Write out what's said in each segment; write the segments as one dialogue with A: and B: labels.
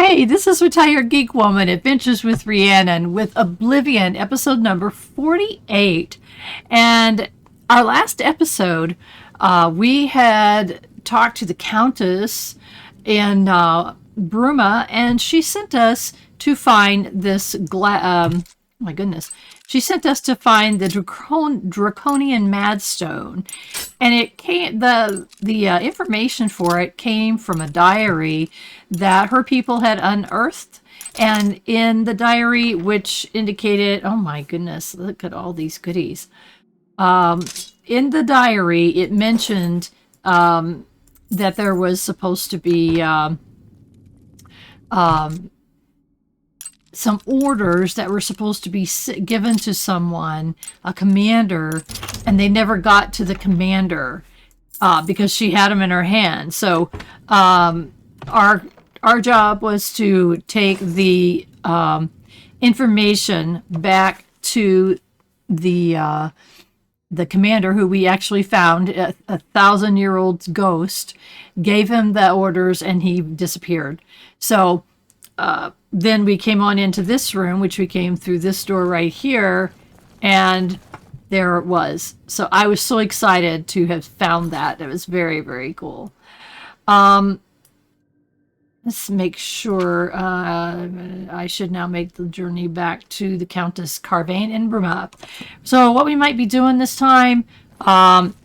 A: Hey, this is Retired Geek Woman Adventures with Rhiannon with Oblivion, episode number 48. And our last episode, we had talked to the Countess in Bruma, and she sent us to find this my goodness. She sent us to find the draconian Madstone, and it came. The information for it came from a diary that her people had unearthed, and in the diary, which indicated, oh my goodness, look at all these goodies. In the diary, it mentioned that there was supposed to be some orders that were supposed to be given to someone, a commander, and they never got to the commander because she had them in her hand. So our job was to take the information back to the commander, who we actually found, a 1,000-year-old ghost, gave him the orders, and he disappeared. So then we came on into this room, which we came through this door right here, and there it was. So I was so excited to have found that. It was very, very cool. Let's make sure. I should now make the journey back to the Countess Carvane in Bruma. So what we might be doing this time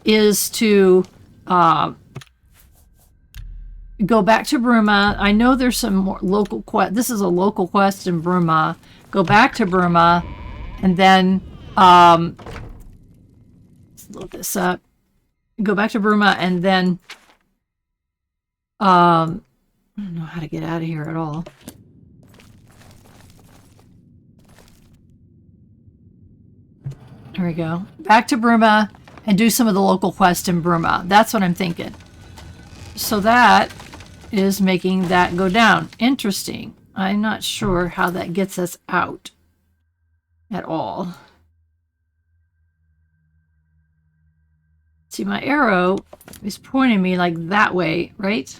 A: is to go back to Bruma. I know there's some more local quest. This is a local quest in Bruma. Go back to Bruma, and then let's load this up. Go back to Bruma, and then I don't know how to get out of here at all. There we go. Back to Bruma and do some of the local quests in Bruma. That's what I'm thinking. So that is making that go down. Interesting. I'm not sure how that gets us out at all. See, my arrow is pointing me like that way, right?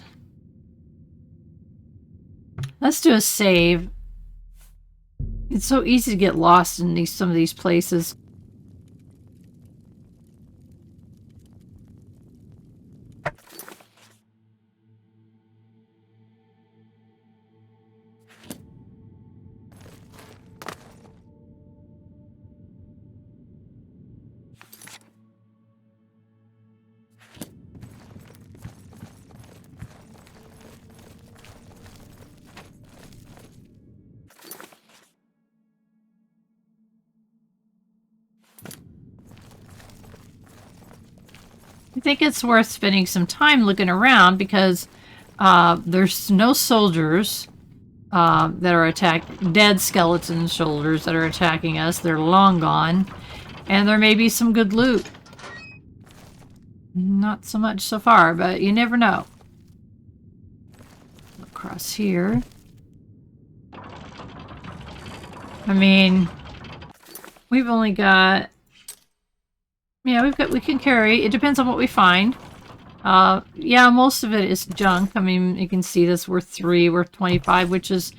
A: Let's do a save. It's so easy to get lost in some of these places. I think it's worth spending some time looking around because there's no soldiers that are dead skeleton soldiers that are attacking us. They're long gone. And there may be some good loot. Not so much so far, but you never know. Across here. I mean, we've only got... Yeah, we can carry. It depends on what we find. Yeah, most of it is junk. I mean, you can see this worth 3, worth 25, which is,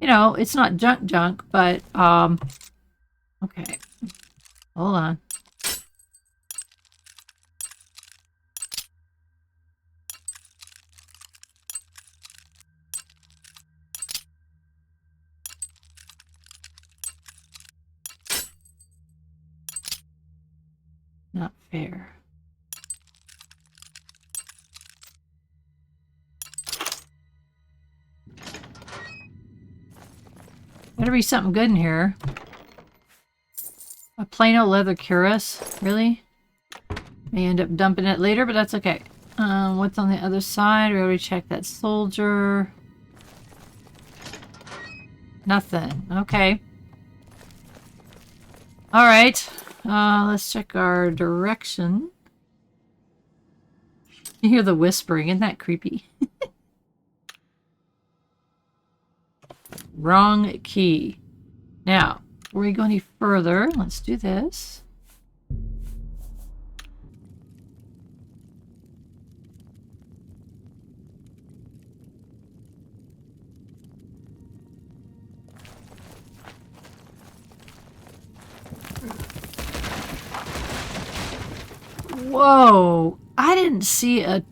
A: you know, it's not junk, but, okay. Hold on. Not fair. Better be something good in here. A plain old leather cuirass? Really? May end up dumping it later, but that's okay. What's on the other side? We already checked that soldier. Nothing. Okay. Alright. Let's check our direction. You hear the whispering. Isn't that creepy? Wrong key. Now, before we go any further, let's do this. Whoa! I didn't see a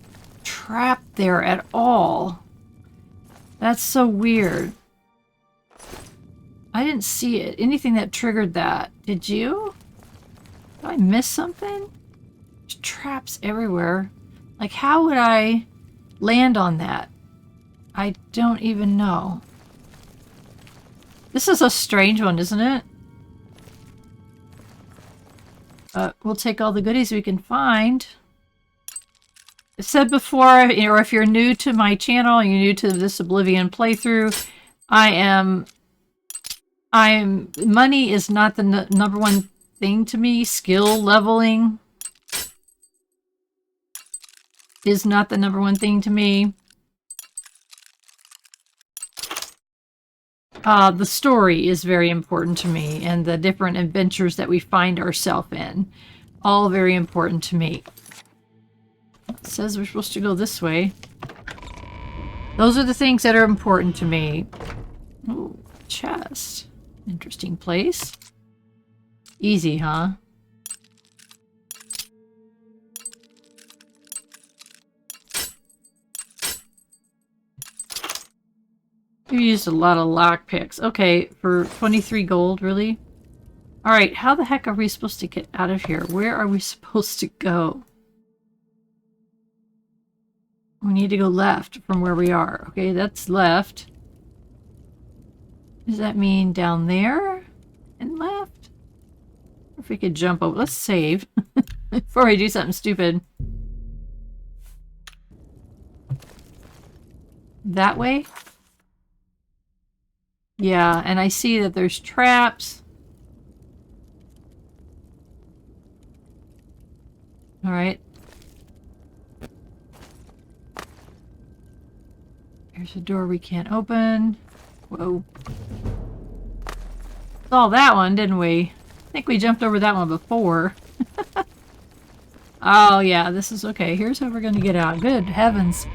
A: trap there at all. That's so weird. I didn't see it. Anything that triggered that. Did you? Did I miss something? There's traps everywhere. Like, how would I land on that? I don't even know. This is a strange one, isn't it? We'll take all the goodies we can find. I said before, or if you're new to my channel, you're new to this Oblivion playthrough, money is not the number one thing to me. Skill leveling is not the number one thing to me. The story is very important to me, and the different adventures that we find ourselves in. All very important to me. It says we're supposed to go this way. Those are the things that are important to me. Ooh, chest. Interesting place. Easy, huh? You used a lot of lockpicks. Okay, for 23 gold, really? Alright, how the heck are we supposed to get out of here? Where are we supposed to go? We need to go left from where we are. Okay, that's left. Does that mean down there and left? Or if we could jump over. Let's save before we do something stupid. That way? Yeah, and I see that there's traps. Alright. There's a door we can't open. Whoa. Saw that one, didn't we? I think we jumped over that one before. Oh, yeah, this is okay. Here's how we're going to get out. Good heavens.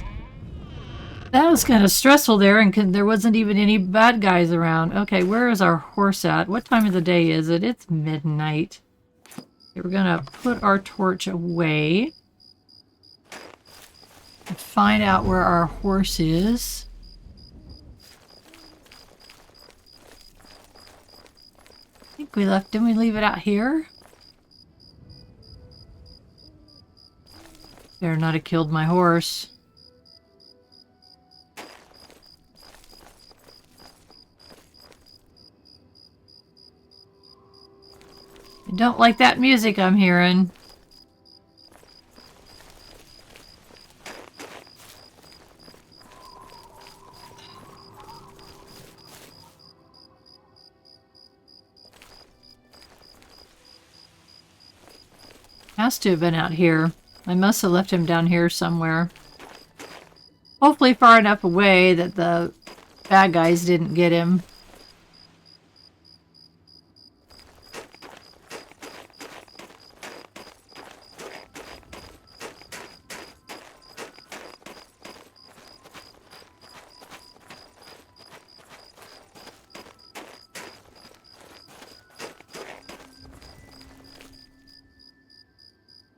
A: That was kind of stressful there, and there wasn't even any bad guys around. Okay, where is our horse at? What time of the day is it? It's midnight. Okay, we're going to put our torch away. And find out where our horse is. I think we left... Didn't we leave it out here? Better not have killed my horse. I don't like that music I'm hearing. Has to have been out here. I must have left him down here somewhere. Hopefully far enough away that the bad guys didn't get him.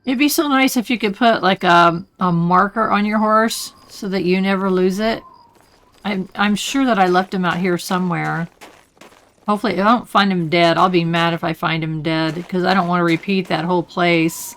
A: It'd be so nice if you could put like a marker on your horse so that you never lose it. I'm sure that I left him out here somewhere. Hopefully, if I don't find him dead, I'll be mad if I find him dead because I don't want to repeat that whole place.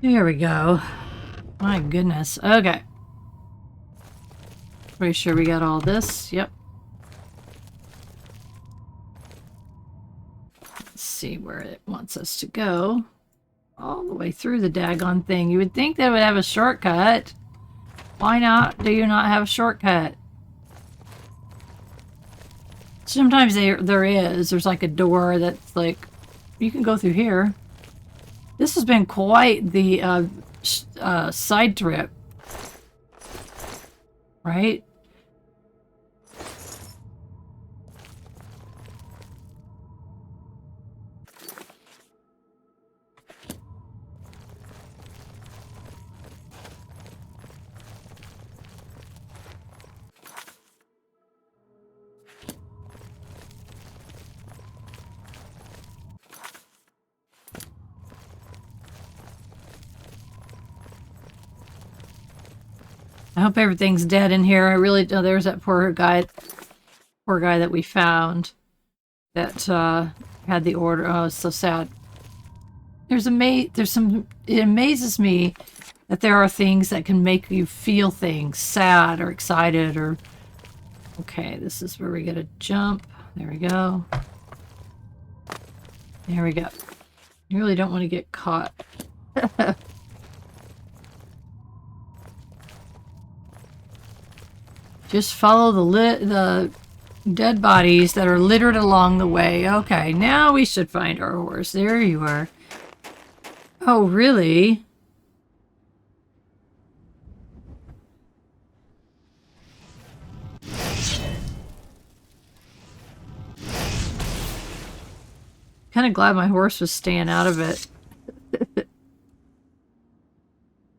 A: Here we go. My goodness. Okay. Pretty sure we got all this. Yep. Let's see where it wants us to go. All the way through the daggone thing. You would think they would have a shortcut. Why not? Do you not have a shortcut? Sometimes there is. There's like a door that's like, you can go through here. This has been quite the side trip. Right? I hope everything's dead in here. I really do. There's that poor guy that we found that had the order. Oh, it's so sad. It amazes me that there are things that can make you feel things, sad or excited or... Okay, this is where we get a jump. There we go. There we go. You really don't want to get caught. Just follow the dead bodies that are littered along the way. Okay, now we should find our horse. There you are. Oh, really? Kind of glad my horse was staying out of it.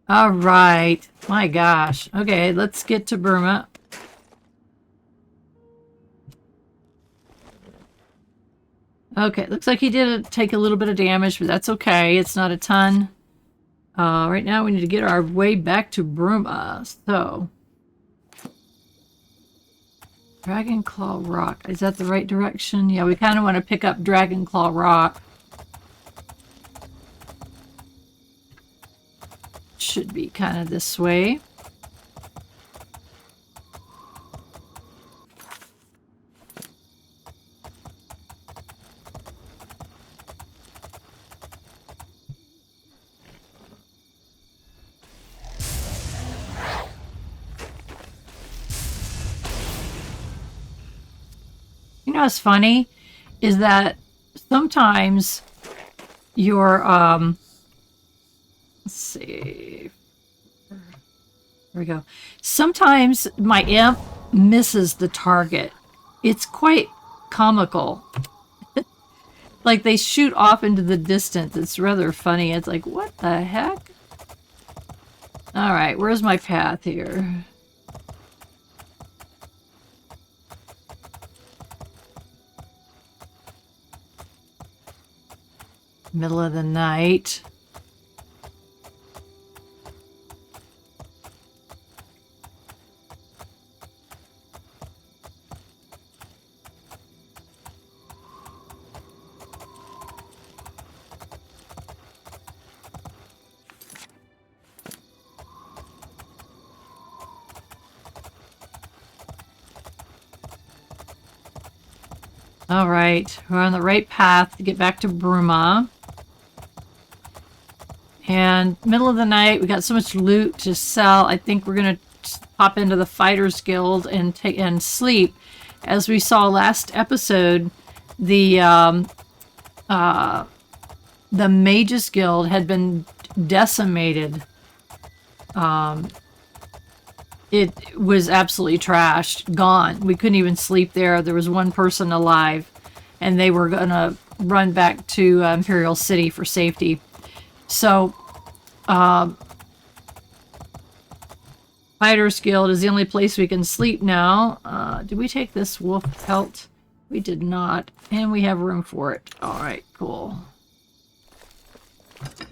A: All right. My gosh. Okay, let's get to Bruma. Okay, looks like he did take a little bit of damage, but that's okay. It's not a ton. Right now we need to get our way back to Bruma. So, Dragon Claw Rock. Is that the right direction? Yeah, we kind of want to pick up Dragon Claw Rock. Should be kind of this way. You know what's funny is that sometimes your let's see, there we go. Sometimes my imp misses the target. It's quite comical. Like they shoot off into the distance. It's rather funny. It's like, what the heck? All right, where's my path here? Middle of the night. All right, we're on the right path to get back to Bruma. And middle of the night, we got so much loot to sell. I think we're gonna pop into the Fighters Guild and sleep. As we saw last episode, the Mages Guild had been decimated. It was absolutely trashed, gone. We couldn't even sleep there. There was one person alive, and they were gonna run back to Imperial City for safety. So, Fighters Guild is the only place we can sleep now. Did we take this wolf pelt? We did not, and we have room for it. All right, cool.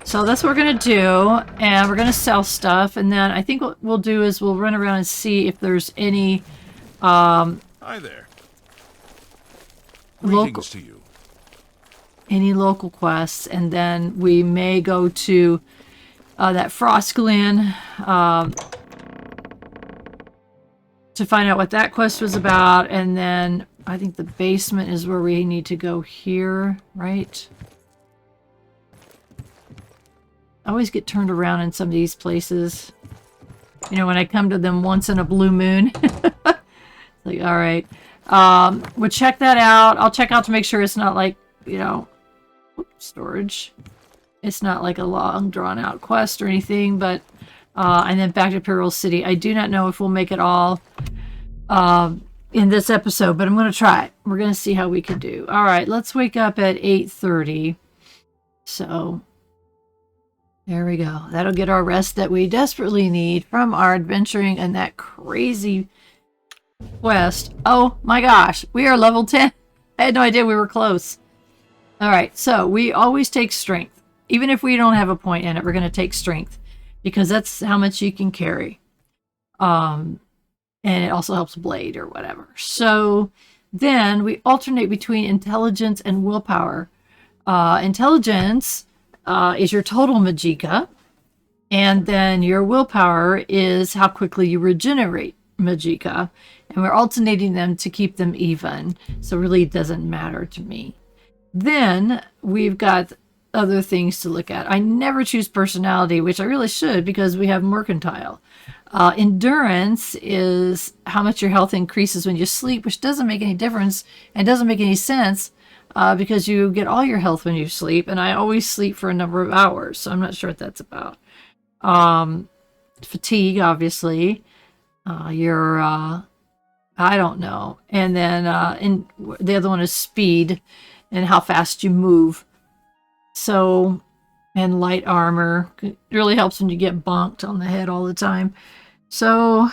A: So that's what we're gonna do, and we're gonna sell stuff, and then I think what we'll do is we'll run around and see if there's any
B: Hi there. Greetings to you.
A: Any local quests, and then we may go to that Frost Glen, to find out what that quest was about, and then I think the basement is where we need to go here, right? I always get turned around in some of these places. You know, when I come to them once in a blue moon. Like, all right. We'll check that out. I'll check out to make sure it's not like, you know, storage. It's not like a long drawn out quest or anything, but and then back to Imperial City. I do not know if we'll make it all in this episode, but I'm going to try. We're going to see how we can do. All right, let's wake up at 8:30. So there we go. That'll get our rest that we desperately need from our adventuring and that crazy quest. Oh my gosh, we are level 10. I had no idea we were close. All right, so we always take strength. Even if we don't have a point in it, we're going to take strength because that's how much you can carry. And it also helps blade or whatever. So then we alternate between intelligence and willpower. Intelligence is your total magicka, and then your willpower is how quickly you regenerate magicka. And we're alternating them to keep them even. So really it doesn't matter to me. Then we've got other things to look at. I never choose personality, which I really should because we have mercantile. Endurance is how much your health increases when you sleep, which doesn't make any difference and doesn't make any sense because you get all your health when you sleep, and I always sleep for a number of hours, so I'm not sure what that's about. Fatigue, obviously. I don't know. And then the other one is speed and how fast you move. So, and light armor. It really helps when you get bonked on the head all the time. So,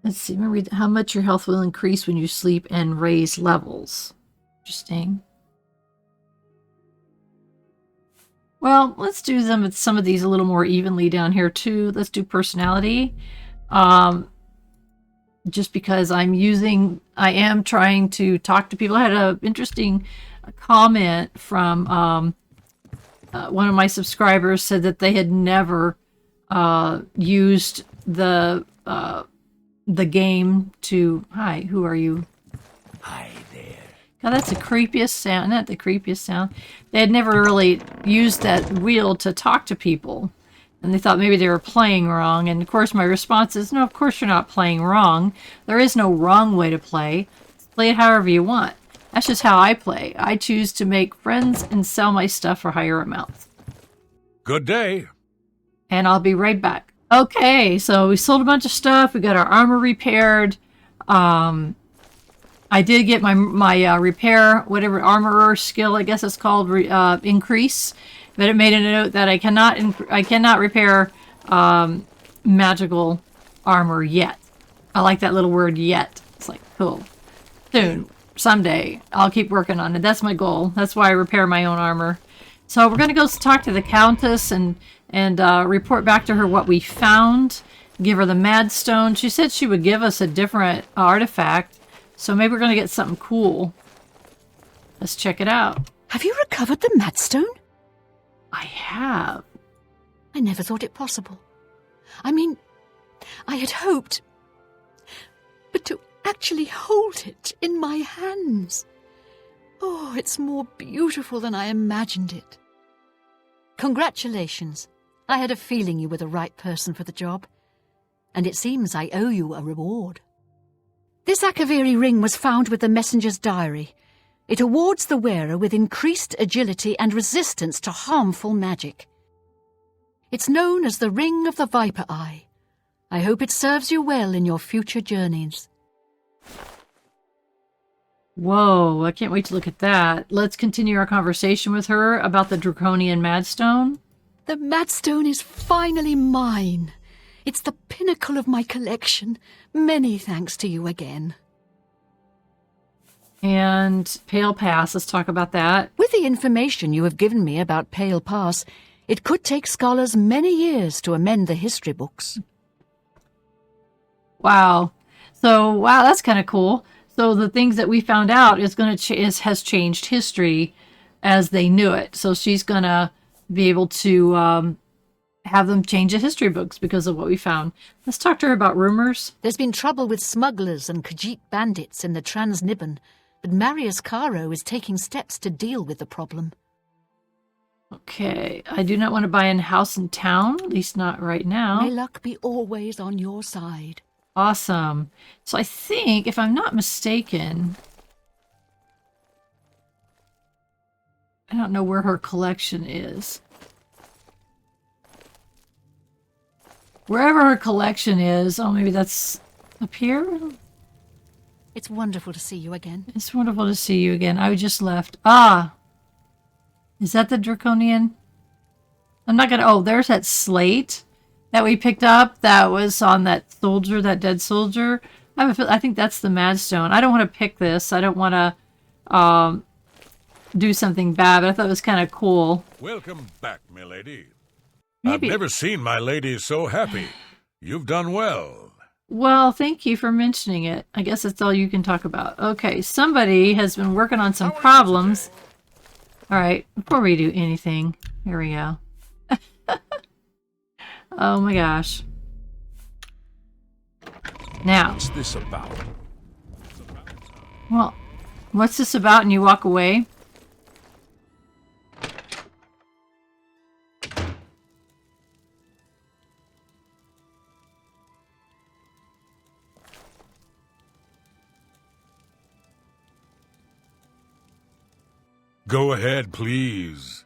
A: let's see. Remember how much your health will increase when you sleep and raise levels. Interesting. Well, let's do them with some of these a little more evenly down here too. Let's do personality. Just because I am trying to talk to people. I had an interesting comment from one of my subscribers said that they had never used the game to, hi, who are you?
C: Hi there.
A: God, that's the creepiest sound. Not the creepiest sound. They had never really used that wheel to talk to people. And they thought maybe they were playing wrong. And of course my response is, no, of course you're not playing wrong. There is no wrong way to play. Play it however you want. That's just how I play. I choose to make friends and sell my stuff for higher amounts.
B: Good day.
A: And I'll be right back. Okay, so we sold a bunch of stuff. We got our armor repaired. I did get my repair, whatever armorer skill, I guess it's called, increase. But it made a note that I cannot repair magical armor yet. I like that little word yet. It's like, cool. Soon. Someday. I'll keep working on it. That's my goal. That's why I repair my own armor. So we're going to go talk to the Countess and report back to her what we found. Give her the Madstone. She said she would give us a different artifact. So maybe we're going to get something cool. Let's check it out.
D: Have you recovered the Madstone?
A: I have.
D: I never thought it possible. I mean, I had hoped. But to actually hold it in my hands. Oh, it's more beautiful than I imagined it. Congratulations. I had a feeling you were the right person for the job. And it seems I owe you a reward. This Akaviri ring was found with the messenger's diary. It awards the wearer with increased agility and resistance to harmful magic. It's known as the Ring of the Viper Eye. I hope it serves you well in your future journeys.
A: Whoa, I can't wait to look at that. Let's continue our conversation with her about the Draconian Madstone.
D: The Madstone is finally mine. It's the pinnacle of my collection. Many thanks to you again.
A: And Pale Pass, let's talk about that.
D: With the information you have given me about Pale Pass, it could take scholars many years to amend the history books.
A: Wow. So, wow, that's kind of cool. So the things that we found out is has changed history. as they knew it. So she's going to be able to have them change the history books because of what we found. Let's talk to her about rumors.
D: There's been trouble with smugglers and Khajiit bandits in the Trans-Nibbon, but Marius Caro is taking steps to deal with the problem.
A: Okay, I do not want to buy a house in town, at least not right now.
D: May luck be always on your side.
A: Awesome. So I think, if I'm not mistaken, I don't know where her collection is. Wherever her collection is, oh, maybe that's up here?
D: It's wonderful to see you again.
A: It's wonderful to see you again. I just left. Ah! Is that the Draconian? I'm not gonna... Oh, there's that slate that we picked up that was on that soldier, that dead soldier. I think that's the Madstone. I don't want to pick this. I don't want to do something bad, but I thought it was kind of cool.
B: Welcome back, milady.
A: Maybe.
B: I've never seen my lady so happy. You've done well.
A: Well, thank you for mentioning it. I guess that's all you can talk about. Okay, somebody has been working on some problems. All right, before we do anything, here we go. Oh my gosh. Now.
B: What's this about?
A: Well, what's this about? And you walk away?
B: Go ahead, please.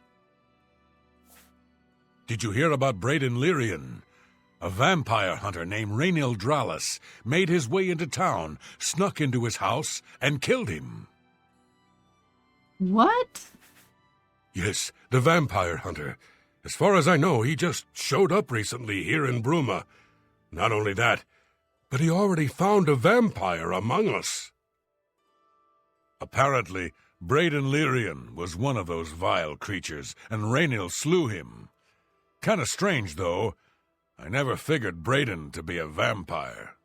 B: Did you hear about Bradon Lirrian? A vampire hunter named Raynil made his way into town, snuck into his house, and killed him.
A: What?
B: Yes, the vampire hunter. As far as I know, he just showed up recently here in Bruma. Not only that, but he already found a vampire among us. Apparently, Bradon Lirrian was one of those vile creatures, and Raynil slew him. Kinda strange, though. I never figured Bradon to be a vampire.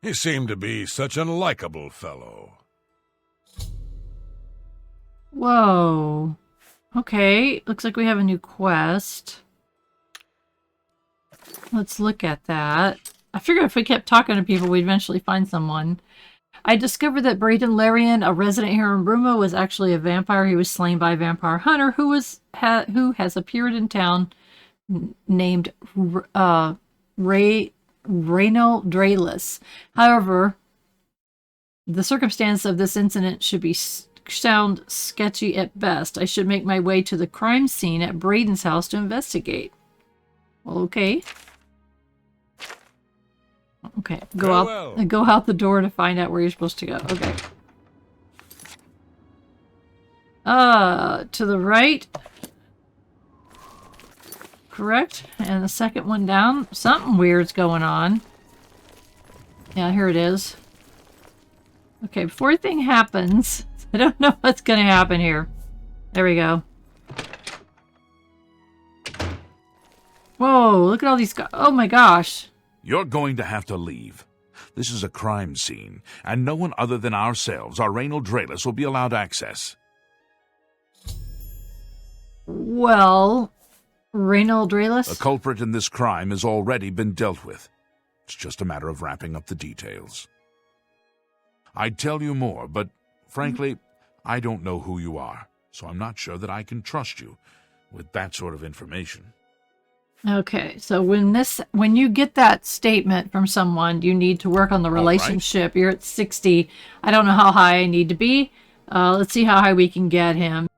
B: He seemed to be such an likable fellow.
A: Whoa. Okay, looks like we have a new quest. Let's look at that. I figured if we kept talking to people, we'd eventually find someone. I discovered that Bradon Lirrian, a resident here in Bruma, was actually a vampire. He was slain by a vampire hunter who has appeared in town named Raynil Drayless. However, the circumstance of this incident should sound sketchy at best. I should make my way to the crime scene at Bradon's house to investigate. Well, okay. Okay, go out the door to find out where you're supposed to go. Okay. To the right. Correct. And the second one down. Something weird's going on. Yeah, here it is. Okay, before anything happens, I don't know what's going to happen here. There we go. Whoa, look at all these guys. Oh my gosh.
C: You're going to have to leave. This is a crime scene, and no one other than ourselves, our Raynil Drayless, will be allowed access.
A: Well, Raynil Drayless?
C: The culprit in this crime has already been dealt with. It's just a matter of wrapping up the details. I'd tell you more, but frankly, I don't know who you are, so I'm not sure that I can trust you with that sort of information.
A: Okay, so when you get that statement from someone, you need to work on the relationship. Right. You're at 60. I don't know how high I need to be. Let's see how high we can get him.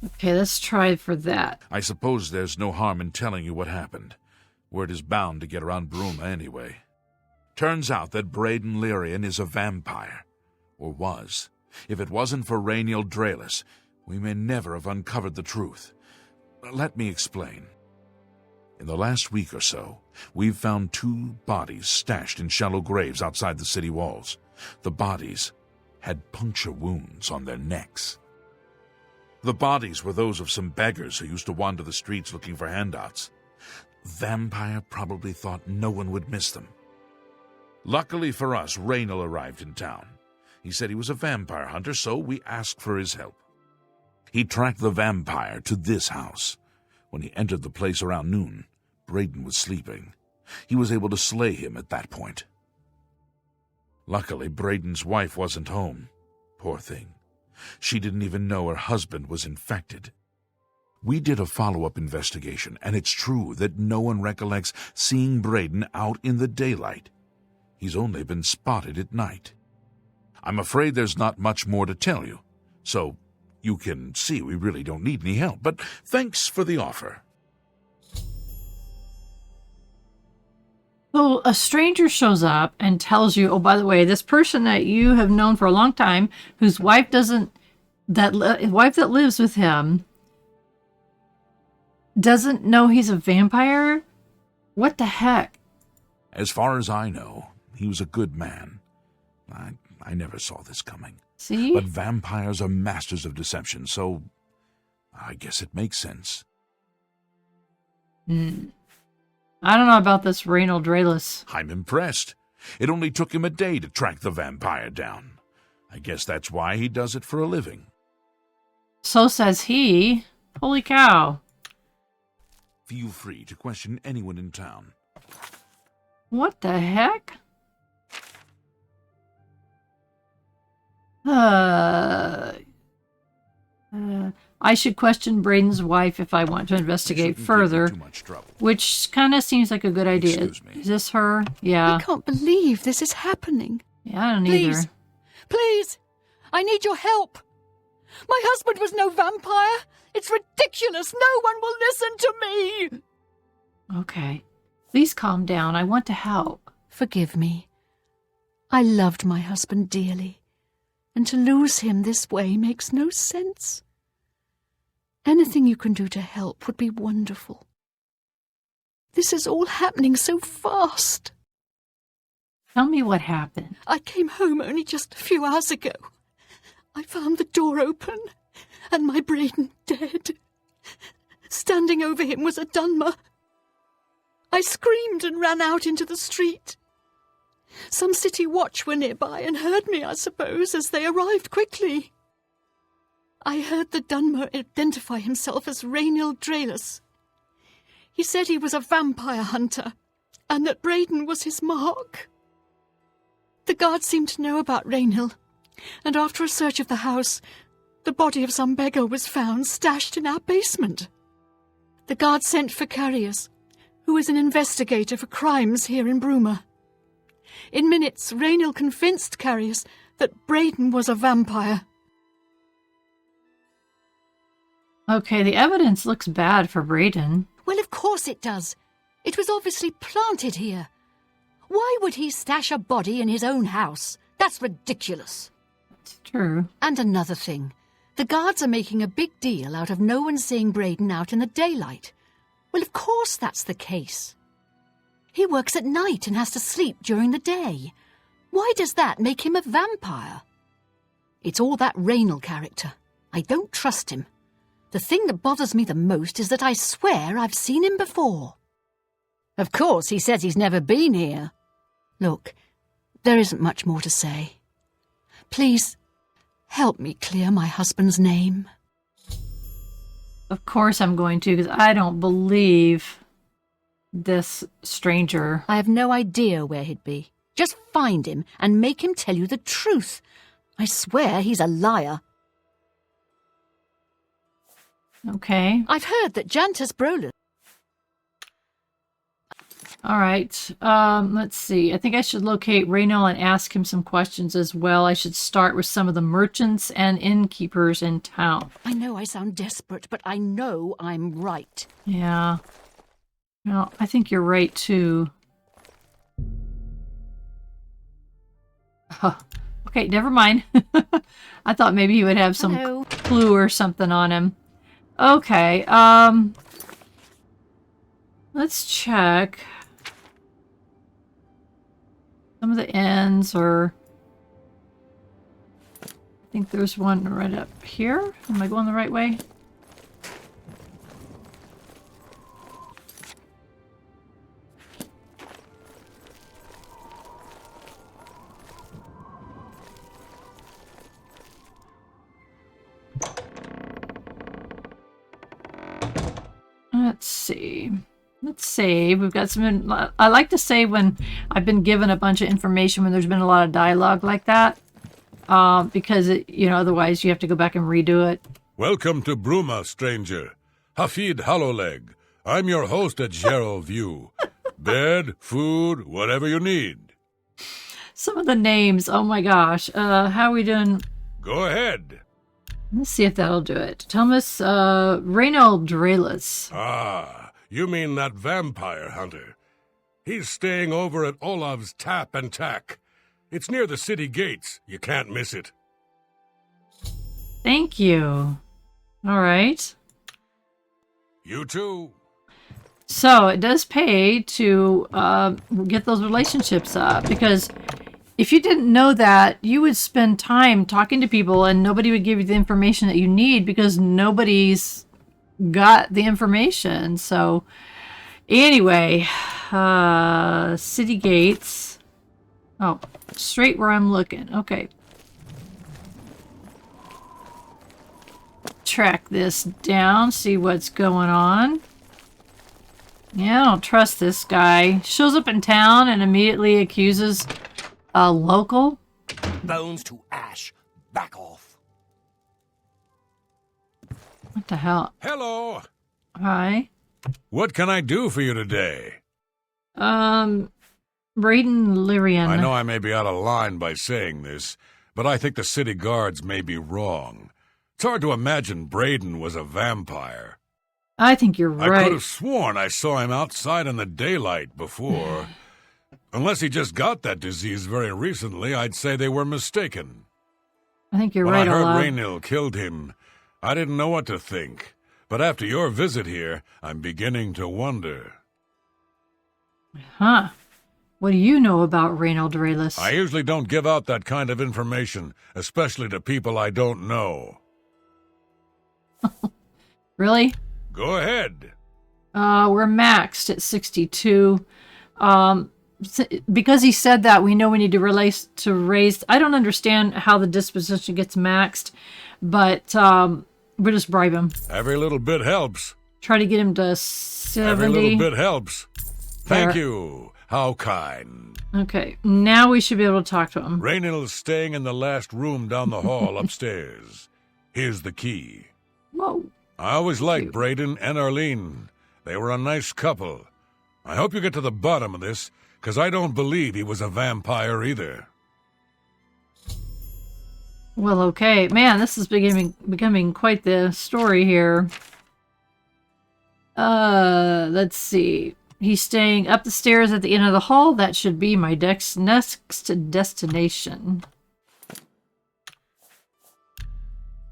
A: Okay, let's try for that.
C: I suppose there's no harm in telling you what happened. Word is bound to get around Bruma anyway. Turns out that Bradon Lirrian is a vampire. Or was. If it wasn't for Raynil Drayless, we may never have uncovered the truth. Let me explain. In the last week or so, we've found 2 bodies stashed in shallow graves outside the city walls. The bodies had puncture wounds on their necks. The bodies were those of some beggars who used to wander the streets looking for handouts. Vampire probably thought no one would miss them. Luckily for us, Raynil arrived in town. He said he was a vampire hunter, so we asked for his help. He tracked the vampire to this house. When he entered the place around noon, Bradon was sleeping. He was able to slay him at that point. Luckily, Bradon's wife wasn't home. Poor thing. She didn't even know her husband was infected. We did a follow-up investigation, and it's true that no one recollects seeing Bradon out in the daylight. He's only been spotted at night. I'm afraid there's not much more to tell you, so you can see we really don't need any help, but thanks for the offer.
A: So a stranger shows up and tells you, oh, by the way, this person that you have known for a long time, whose wife that lives with him, doesn't know he's a vampire? What the heck?
C: As far as I know, he was a good man. I never saw this coming.
A: See?
C: But vampires are masters of deception, so I guess it makes sense.
A: I don't know about this Raynil Draelus.
C: I'm impressed. It only took him a day to track the vampire down. I guess that's why he does it for a living.
A: So says he. Holy cow.
C: Feel free to question anyone in town.
A: What the heck? I should question Bradon's wife if I want to investigate further,
C: Too much trouble.
A: which kind of seems like a good idea.
C: Excuse me.
A: Is this her? Yeah.
D: I can't believe this is happening.
A: Yeah, I don't
D: Please,
A: either.
D: please, I need your help. My husband was no vampire. It's ridiculous. No one will listen to me.
A: Okay. Please calm down. I want to help.
D: Forgive me. I loved my husband dearly, and to lose him this way makes no sense. Anything you can do to help would be wonderful. This is all happening so fast.
A: Tell me what happened.
D: I came home only just a few hours ago. I found the door open and my Bradon dead. Standing over him was a Dunmer. I screamed and ran out into the street. Some city watch were nearby and heard me, I suppose, as they arrived quickly. I heard the Dunmer identify himself as Raynil Draelus. He said he was a vampire hunter and that Bradon was his mark. The guards seemed to know about Raynil, and after a search of the house, the body of some beggar was found stashed in our basement. The guards sent for Carius, who is an investigator for crimes here in Bruma. In minutes, Raynil convinced Carius that Bradon was a vampire.
A: Okay, the evidence looks bad for Bradon.
D: Well, of course it does. It was obviously planted here. Why would he stash a body in his own house? That's ridiculous.
A: It's true.
D: And another thing. The guards are making a big deal out of no one seeing Bradon out in the daylight. Well, of course that's the case. He works at night and has to sleep during the day. Why does that make him a vampire? It's all that Raynil character. I don't trust him. The thing that bothers me the most is that I swear I've seen him before. Of course, he says he's never been here. Look, there isn't much more to say. Please, help me clear my husband's name.
A: Of course I'm going to, because I don't believe this stranger.
D: I have no idea where he'd be. Just find him and make him tell you the truth. I swear he's a liar.
A: Okay.
D: I've heard that Jantus Brolin...
A: All right. Let's see. I think I should locate Raynil and ask him some questions as well. I should start with some of the merchants and innkeepers in town.
D: I know I sound desperate, but I know I'm right.
A: Yeah. Well, I think you're right, too. Huh. Okay, never mind. I thought maybe he would have some
D: Hello.
A: clue or something on him. Okay, let's check some of the inns, or I think there's one right up here. Am I going the right way? see. Let's save. We've got some... I like to save when I've been given a bunch of information, when there's been a lot of dialogue like that. Because, otherwise you have to go back and redo it.
B: Welcome to Bruma, stranger. Hafid Hollowleg. I'm your host at Gerald View. Bed, food, whatever you need.
A: Some of the names, oh my gosh. How are we doing?
B: Go ahead.
A: Let's see if that'll do it. Thomas, Raynil Drelis.
B: Ah, you mean that vampire hunter. He's staying over at Olav's Tap and Tack. It's near the city gates. You can't miss it.
A: Thank you. All right.
B: You too.
A: So it does pay to get those relationships up, because if you didn't know that, you would spend time talking to people and nobody would give you the information that you need because nobody's got the information. So anyway, city gates. Oh, straight where I'm looking. Okay. Track this down, see what's going on. Yeah, I don't trust this guy. Shows up in town and immediately accuses a local.
E: Bones to ash. Back off.
A: What the hell?
B: Hello.
A: Hi.
B: What can I do for you today?
A: Bradon Lirrian.
B: I know I may be out of line by saying this, but I think the city guards may be wrong. It's hard to imagine Bradon was a vampire.
A: I think you're right.
B: I could have sworn I saw him outside in the daylight before. Unless he just got that disease very recently, I'd say they were mistaken.
A: I think you're
B: when
A: right,
B: I heard
A: Olav.
B: Raynil killed him, I didn't know what to think. But after your visit here, I'm beginning to wonder.
A: Huh. What do you know about Raynil Drelis?
B: I usually don't give out that kind of information, especially to people I don't know.
A: Really?
B: Go ahead.
A: We're maxed at 62. Because he said that, we know we need to raise. I don't understand how the disposition gets maxed, but we'll just bribe him.
B: Every little bit helps.
A: Try to get him to 70.
B: Every little bit helps. Thank
A: There.
B: you. How kind.
A: Okay, now we should be able to talk to him.
B: Raynil is staying in the last room down the hall upstairs. Here's the key.
A: Whoa.
B: I always liked Bradon and Arlene. They were a nice couple. I hope you get to the bottom of this, because I don't believe he was a vampire either.
A: Well, okay. Man, this is becoming quite the story here. Let's see. He's staying up the stairs at the end of the hall. That should be my next destination.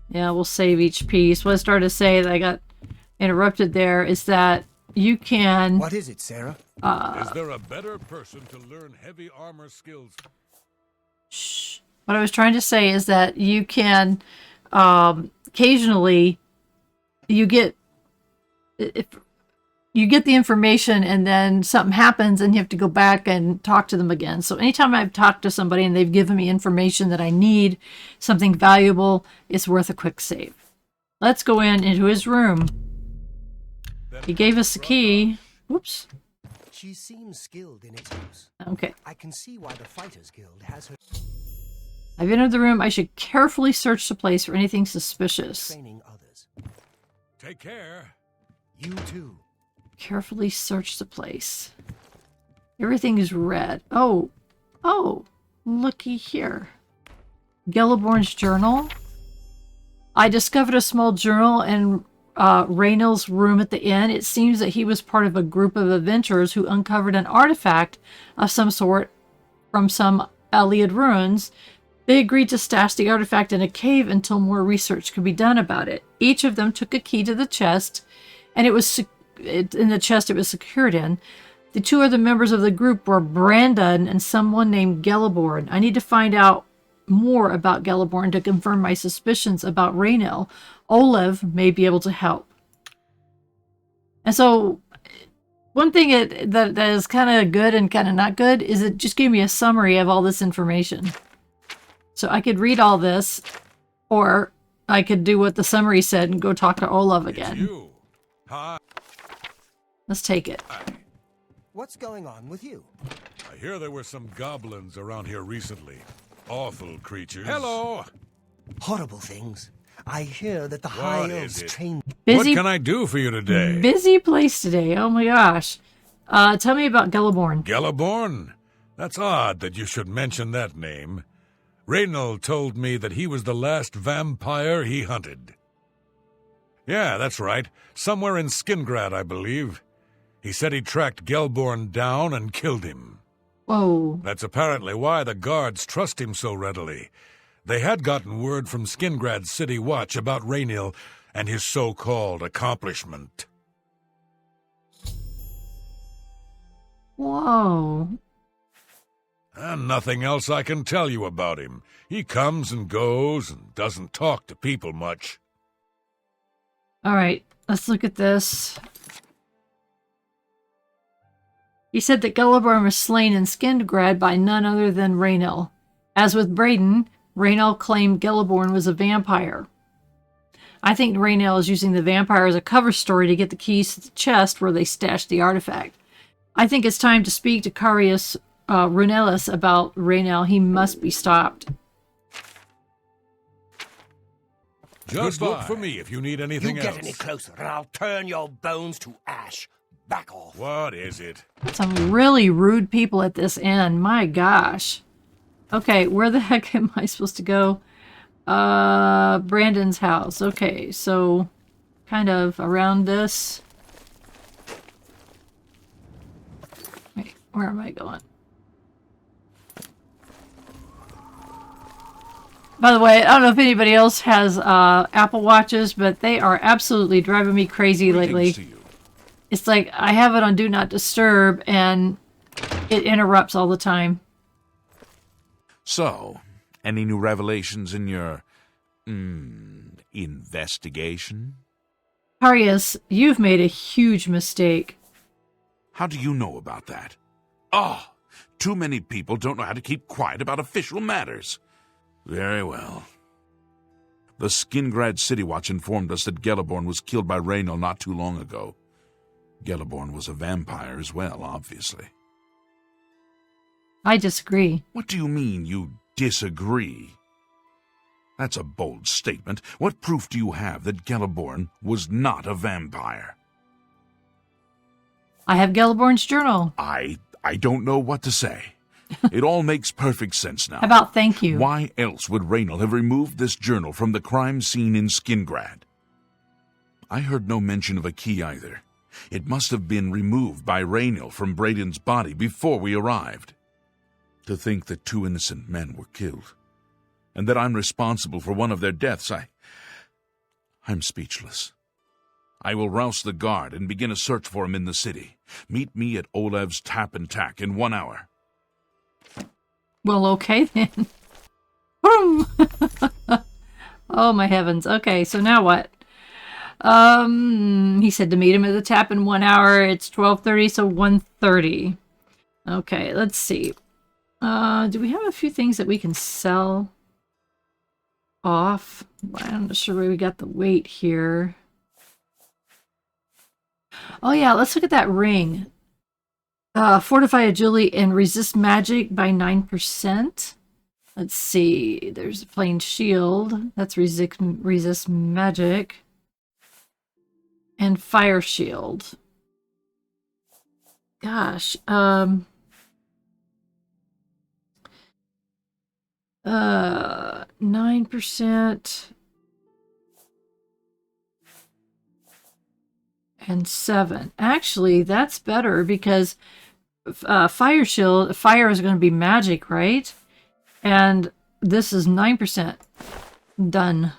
A: Yeah, we'll save each piece. What I started to say that I got interrupted there is that you can...
E: What is it, Sarah?
B: Is there a better person to learn heavy armor skills?
A: Shh. What I was trying to say is that you can... occasionally, you get... If you get the information and then something happens and you have to go back and talk to them again. So anytime I've talked to somebody and they've given me information that I need, something valuable, it's worth a quick save. Let's go into his room. He gave us the key. Whoops.
E: She seems skilled in its use.
A: Okay.
E: I can see why the Fighters Guild has her
A: I've entered the room. I should carefully search the place for anything suspicious.
E: training others.
B: Take care.
E: You too.
A: Carefully search the place. Everything is red. Oh, looky here. Gelliborn's journal. I discovered a small journal in Raynil's room at the inn. It seems that he was part of a group of adventurers who uncovered an artifact of some sort from some Iliad ruins. They agreed to stash the artifact in a cave until more research could be done about it. Each of them took a key to the chest, and it was in the chest it was secured in. The two other members of the group were Bradon and someone named Gelliborn. I need to find out more about Gelliborn to confirm my suspicions about Raynil. Olav may be able to help. And so, one thing that is kind of good and kind of not good is it just gave me a summary of all this information. So I could read all this, or I could do what the summary said and go talk to Olav again.
B: It's you. Hi.
A: Let's take it.
E: What's going on with you?
B: I hear there were some goblins around here recently. Awful creatures.
F: Hello!
E: Horrible things. I hear that the High
B: What
E: Elves
B: is it?
E: train...
B: What can I do for you today?
A: Busy place today. Oh my gosh. Tell me about Geliborn.
B: Geliborn? That's odd that you should mention that name. Raynil told me that he was the last vampire he hunted. Yeah, that's right. Somewhere in Skingrad, I believe. He said he tracked Geliborn down and killed him.
A: Whoa.
B: That's apparently why the guards trust him so readily. They had gotten word from Skingrad's City Watch about Raynil and his so-called accomplishment.
A: Whoa.
B: And nothing else I can tell you about him. He comes and goes and doesn't talk to people much.
A: All right, let's look at this. He said that Geliborn was slain in Skingrad by none other than Raynil. As with Bradon, Raynil claimed Geliborn was a vampire. I think Raynil is using the vampire as a cover story to get the keys to the chest where they stashed the artifact. I think it's time to speak to Carius Runelis about Raynil. He must be stopped.
B: Just look for me if you need anything
E: You
B: else.
E: get any closer and I'll turn your bones to ash. Back off.
B: What is it?
A: Some really rude people at this end. My gosh. Okay, where the heck am I supposed to go? Brandon's house. Okay, so kind of around this. Wait, where am I going? By the way, I don't know if anybody else has Apple Watches, but they are absolutely driving me crazy lately.
C: Greetings to you.
A: It's like I have it on Do Not Disturb, and it interrupts all the time.
C: So, any new revelations in your, investigation?
A: Carius, you've made a huge mistake.
C: How do you know about that? Oh, too many people don't know how to keep quiet about official matters. Very well. The Skingrad City Watch informed us that Geliborn was killed by Raynil not too long ago. Geliborn was a vampire as well, obviously.
A: I disagree.
C: What do you mean you disagree? That's a bold statement. What proof do you have that Geliborn was not a vampire?
A: I have Geliborn's journal.
C: I don't know what to say. It all makes perfect sense now.
A: How about thank you?
C: Why else would Raynil have removed this journal from the crime scene in Skingrad? I heard no mention of a key either. It must have been removed by Raynil from Bradon's body before we arrived. To think that 2 innocent men were killed, and that I'm responsible for one of their deaths, I'm speechless. I will rouse the guard and begin a search for him in the city. Meet me at Olav's Tap and Tack in 1 hour.
A: Well, okay then. Boom! Oh my heavens. Okay, so now what? He said to meet him at the tap in 1 hour. It's 12:30, so 1:30. Okay, let's see. Do we have a few things that we can sell off? I'm not sure where we got the weight here. Oh yeah, let's look at that ring. Fortify agility and resist magic by 9%. Let's see. There's a plain shield. That's resist magic. And fire shield. Gosh. 9%. And 7. Actually, that's better because fire shield, fire is going to be magic, right? And this is 9%. Done.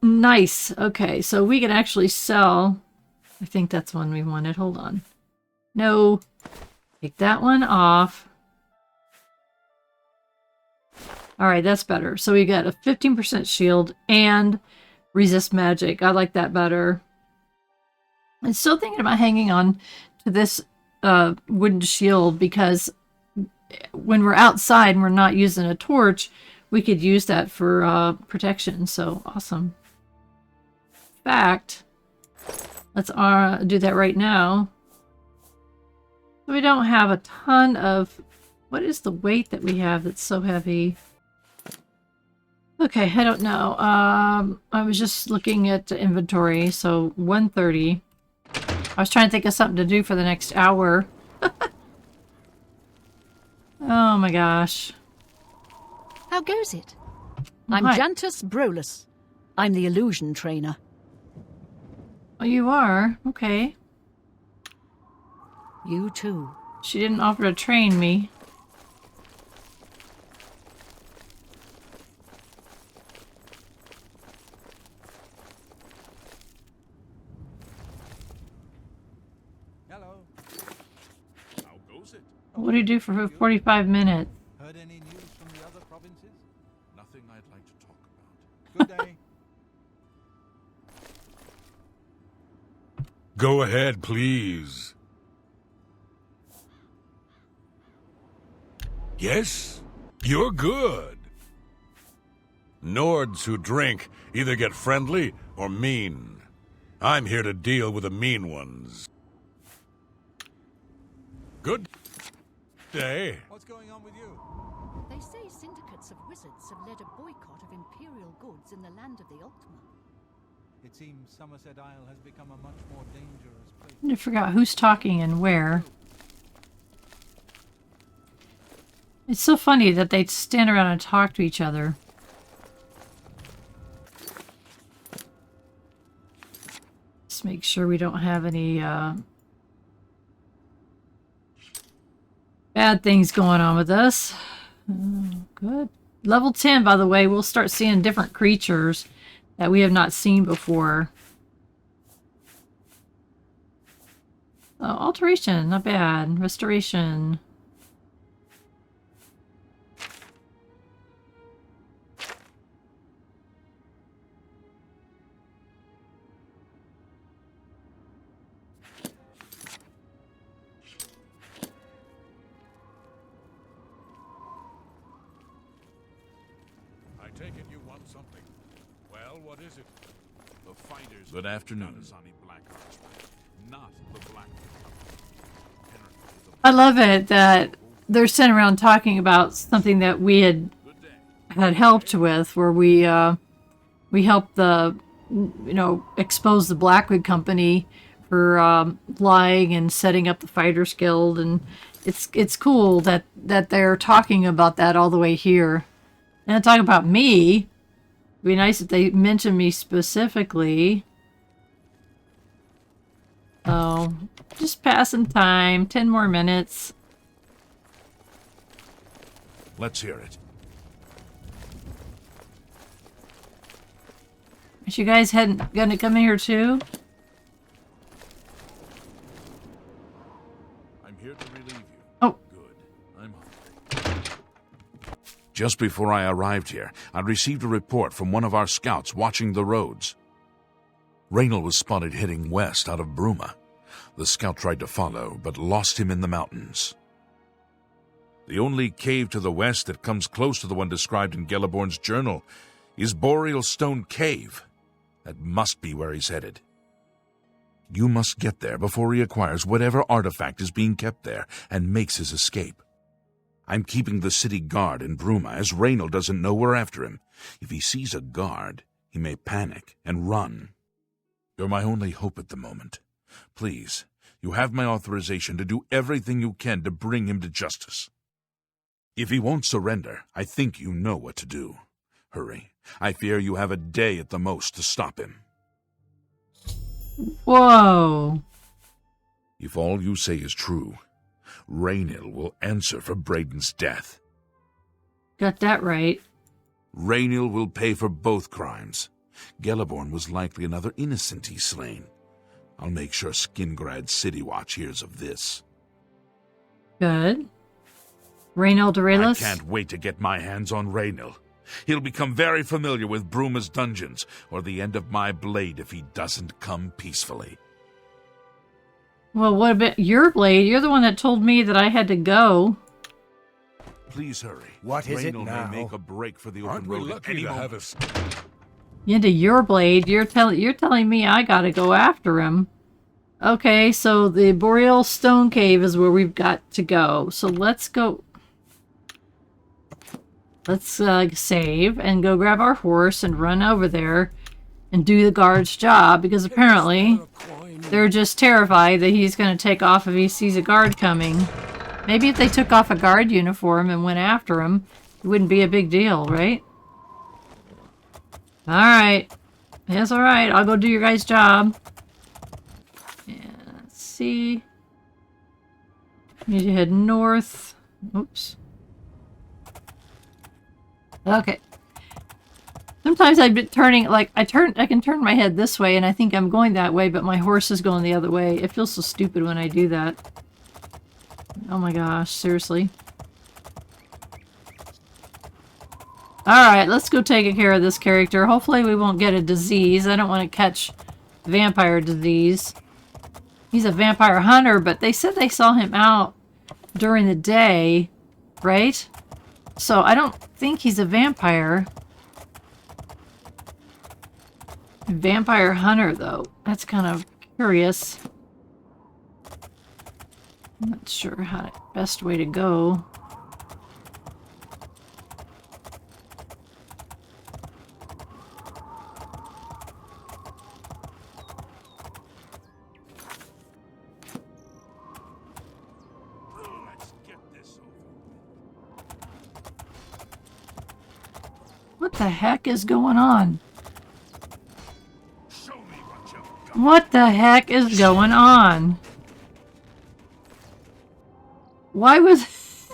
A: Nice. Okay, so we can actually sell. I think that's one we wanted. Hold on. No. Take that one off. All right, that's better. So we got a 15% shield and resist magic. I like that better. I'm still thinking about hanging on to this wooden shield because when we're outside and we're not using a torch, we could use that for protection. So awesome. In fact, Let's do that right now. We don't have a ton of... What is the weight that we have that's so heavy? Okay, I don't know. I was just looking at the inventory, so 130. I was trying to think of something to do for the next hour. Oh my gosh.
D: How goes it? I'm
A: Hi.
D: Jantus Brolus. I'm the illusion trainer.
A: Oh, you are? Okay.
D: You too.
A: She didn't offer to train me.
F: Hello.
C: How goes it?
A: What do you do for 45 minutes?
F: Heard any news from the other provinces?
C: Nothing I'd like to talk about.
F: Good day.
B: Go ahead, please. Yes, you're good. Nords who drink either get friendly or mean. I'm here to deal with the mean ones. Good day.
F: What's going on with you?
D: They say syndicates of wizards have led a boycott of imperial goods in the land of the Ultima.
F: It seems Somerset Isle has become a much more dangerous place.
A: I forgot who's talking and where. It's so funny that they stand around and talk to each other. Let's make sure we don't have any bad things going on with us. Oh, good. Level 10, by the way, we'll start seeing different creatures that we have not seen before. Oh, alteration, not bad. Restoration.
B: I take it you want something. Well, what is it?
C: The fighters.
B: Good afternoon.
C: Not the black.
A: I love it that they're sitting around talking about something that we had helped with, where we helped the expose the Blackwood Company for lying and setting up the Fighters Guild, and it's cool that they're talking about that all the way here. And talking about me, it'd be nice if they mentioned me specifically. Oh, just passing time. 10 more minutes.
C: Let's hear it.
A: Is you guys gonna come in here too?
C: I'm here to relieve you.
A: Oh.
C: Good. I'm hungry. Just before I arrived here, I received a report from one of our scouts watching the roads. Raynil was spotted heading west out of Bruma. The scout tried to follow, but lost him in the mountains. The only cave to the west that comes close to the one described in Gelliborn's journal is Boreal Stone Cave. That must be where he's headed. You must get there before he acquires whatever artifact is being kept there and makes his escape. I'm keeping the city guard in Bruma, as Raynil doesn't know we're after him. If he sees a guard, he may panic and run. You're my only hope at the moment. Please, you have my authorization to do everything you can to bring him to justice. If he won't surrender, I think you know what to do. Hurry. I fear you have a day at the most to stop him.
A: Whoa.
C: If all you say is true, Raynil will answer for Bradon's death.
A: Got that right.
C: Raynil will pay for both crimes. Gelliborn was likely another innocent he slain. I'll make sure Skingrad City Watch hears of this.
A: Good. Raynil
C: I
A: Dorelis?
C: can't wait to get my hands on Raynil. He'll become very familiar with Bruma's dungeons, or the end of my blade if he doesn't come peacefully.
A: Well, what about your blade? You're the one that told me that I had to go.
C: Please hurry.
E: What is it
C: Raynil
E: now?
C: may make a break for the open
B: Aren't we
C: road at
B: lucky
C: any
B: to
C: moment.
B: have a...
A: Into your blade. You're telling me I gotta go after him. Okay, so the Boreal Stone Cave is where we've got to go. So let's go. Let's save and go grab our horse and run over there and do the guard's job, because apparently they're just terrified that he's going to take off if he sees a guard coming. Maybe if they took off a guard uniform and went after him, it wouldn't be a big deal, right? Alright. That's alright. I'll go do your guys' job. And let's see. Need to head north. Oops. Okay. Sometimes I've been turning, like, I can turn my head this way and I think I'm going that way, but my horse is going the other way. It feels so stupid when I do that. Oh my gosh, seriously. Alright, let's go take care of this character. Hopefully we won't get a disease. I don't want to catch vampire disease. He's a vampire hunter, but they said they saw him out during the day, right? So I don't think he's a vampire. Vampire hunter, though. That's kind of curious. I'm not sure how the best way to go. What the heck is going on? What the heck is going on? Why was...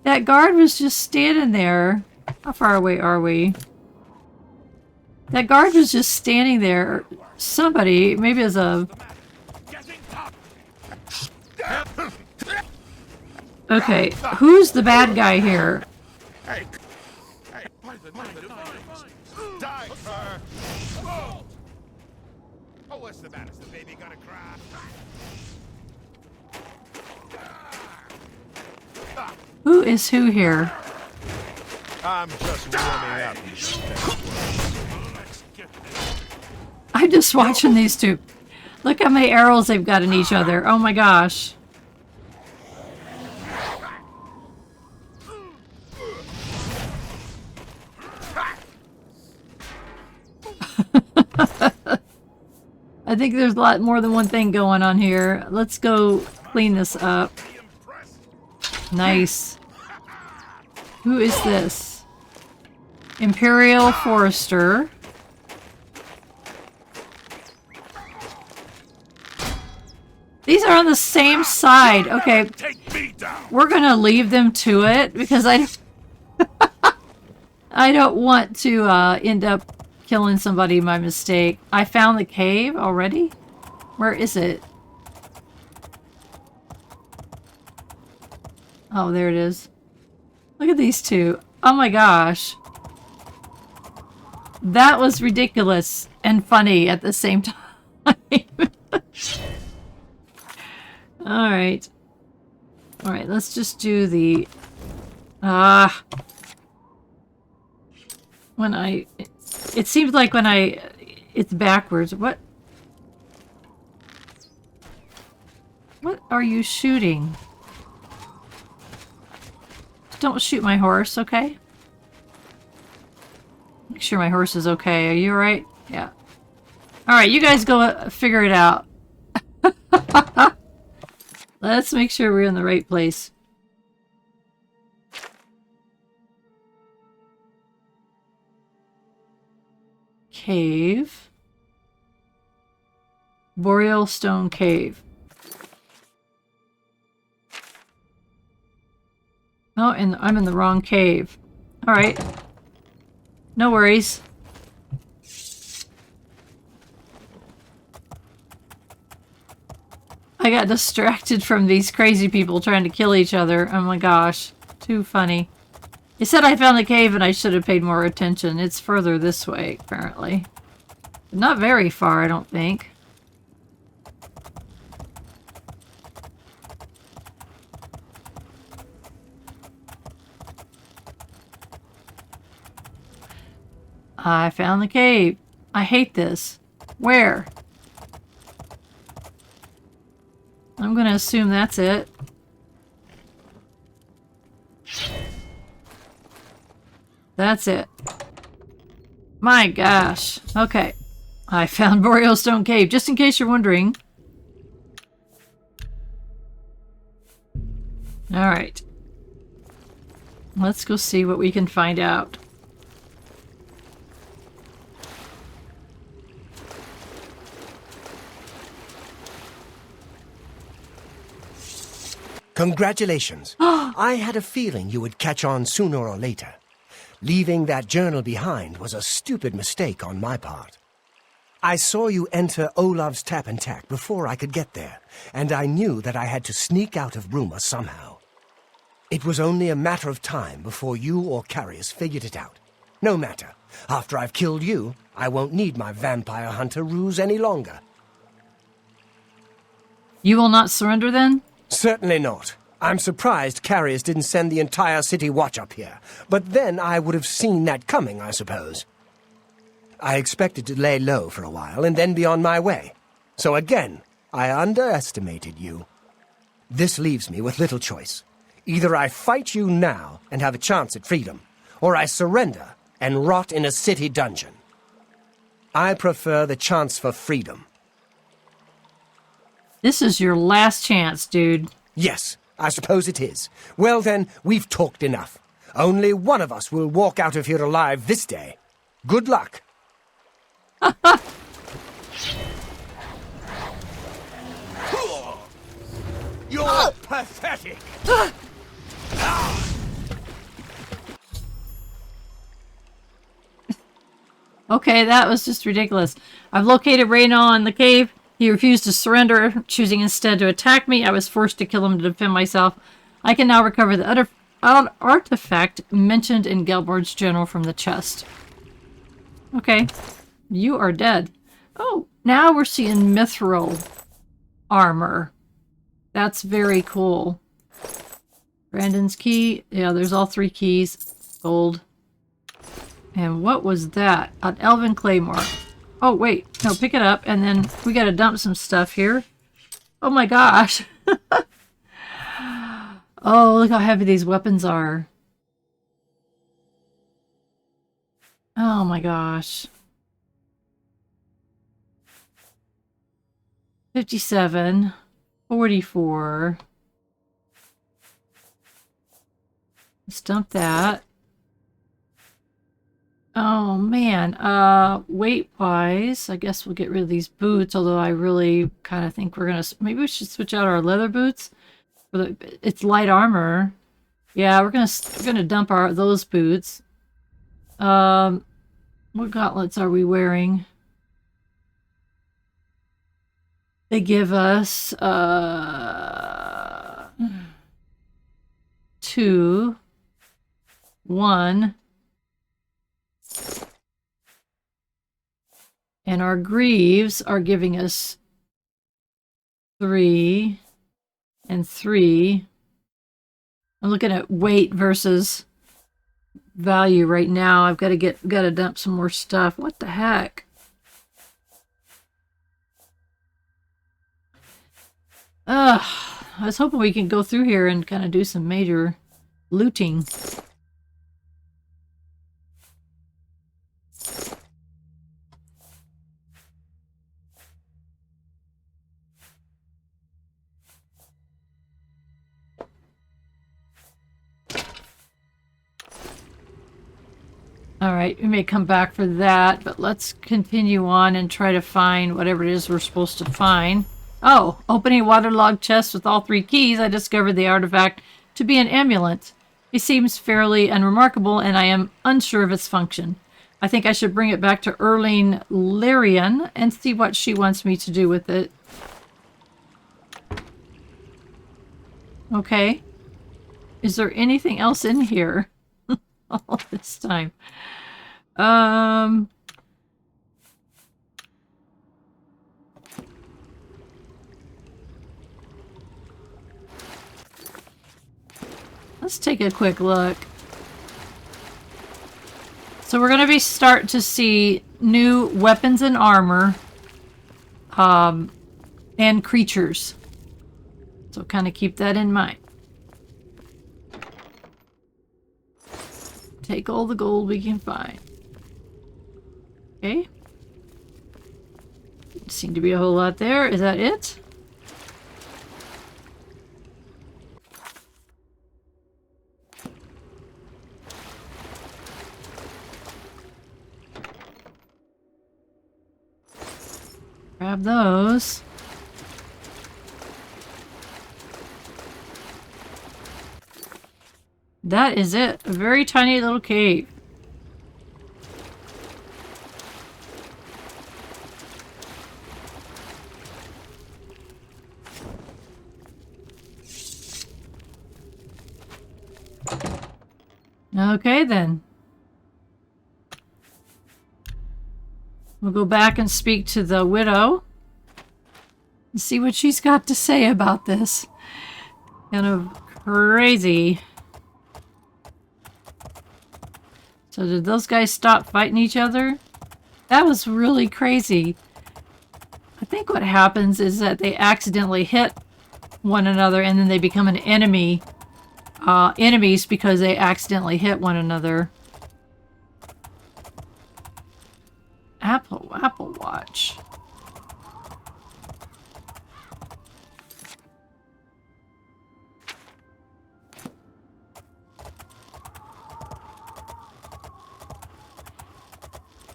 A: That guard was just standing there. How far away are we? That guard was just standing there. Somebody, maybe as a... Okay, who's the bad guy here?
E: What's the matter? Is the baby gonna cry?
A: Who is who here?
E: I'm just warming up.
A: I'm just watching these two. Look how many arrows they've got in each other. Oh my gosh. I think there's a lot more than one thing going on here. Let's go clean this up. Nice. Who is this? Imperial Forester. These are on the same side. Okay. We're gonna leave them to it because I don't want to end up killing somebody by mistake. I found the cave already? Where is it? Oh, there it is. Look at these two. Oh my gosh. That was ridiculous and funny at the same time. Alright. Alright, let's just do the... When I... It seems like when I... It's backwards. What? What are you shooting? Don't shoot my horse, okay? Make sure my horse is okay. Are you alright? Yeah. Alright, you guys go figure it out. Let's make sure we're in the right place. Cave. Boreal Stone Cave. Oh, and I'm in the wrong cave. Alright. No worries. I got distracted from these crazy people trying to kill each other. Oh my gosh. Too funny. It said I found the cave and I should have paid more attention. It's further this way, apparently. Not very far, I don't think. I found the cave. I hate this. Where? I'm gonna assume that's it. That's it. My gosh. Okay. I found Boreal Stone Cave, just in case you're wondering. Alright. Let's go see what we can find out.
E: Congratulations. I had a feeling you would catch on sooner or later. Leaving that journal behind was a stupid mistake on my part. I saw you enter Olav's Tap and Tavern before I could get there, and I knew that I had to sneak out of Bruma somehow. It was only a matter of time before you or Carius figured it out. No matter. After I've killed you, I won't need my vampire hunter ruse any longer.
A: You will not surrender then?
E: Certainly not. I'm surprised Carius didn't send the entire city watch up here, but then I would have seen that coming, I suppose. I expected to lay low for a while and then be on my way. So again, I underestimated you. This leaves me with little choice. Either I fight you now and have a chance at freedom, or I surrender and rot in a city dungeon. I prefer the chance for freedom.
A: This is your last chance, dude.
E: Yes, I suppose it is. Well then, we've talked enough. Only one of us will walk out of here alive this day. Good luck. You're pathetic.
A: Okay, that was just ridiculous. I've located Raynil in the cave. He refused to surrender, choosing instead to attack me. I was forced to kill him to defend myself. I can now recover the other artifact mentioned in Gelborg's journal from the chest. Okay, you are dead. Oh, now we're seeing mithril armor. That's very cool. Brandon's key. Yeah, there's all 3 keys. Gold. And what was that? An elven claymore. Oh, wait. No, pick it up. And then we gotta dump some stuff here. Oh my gosh. Oh, look how heavy these weapons are. Oh my gosh. 57. 44. Let's dump that. Oh man, weight-wise, I guess we'll get rid of these boots, although I really kind of think we're gonna, maybe we should switch out our leather boots. It's light armor. Yeah, we're gonna dump those boots. What gauntlets are we wearing? They give us 2, 1. And our greaves are giving us 3 and 3. I'm looking at weight versus value right now. I've got to dump some more stuff. What the heck? I was hoping we can go through here and kind of do some major looting. Alright, we may come back for that, but let's continue on and try to find whatever it is we're supposed to find. Oh, opening a waterlogged chest with all 3 keys, I discovered the artifact to be an amulet. It seems fairly unremarkable, and I am unsure of its function. I think I should bring it back to Lirrian and see what she wants me to do with it. Okay. Is there anything else in here? All this time. Let's take a quick look. So we're going to start to see new weapons and armor and creatures. So kind of keep that in mind. Take all the gold we can find. Okay. Didn't seem to be a whole lot there. Is that it? Grab those. That is it. A very tiny little cave. Okay, then. We'll go back and speak to the widow and see what she's got to say about this. Kind of crazy. So did those guys stop fighting each other? That was really crazy. I think what happens is that they accidentally hit one another and then they become an enemy. Enemies because they accidentally hit one another. Apple Watch.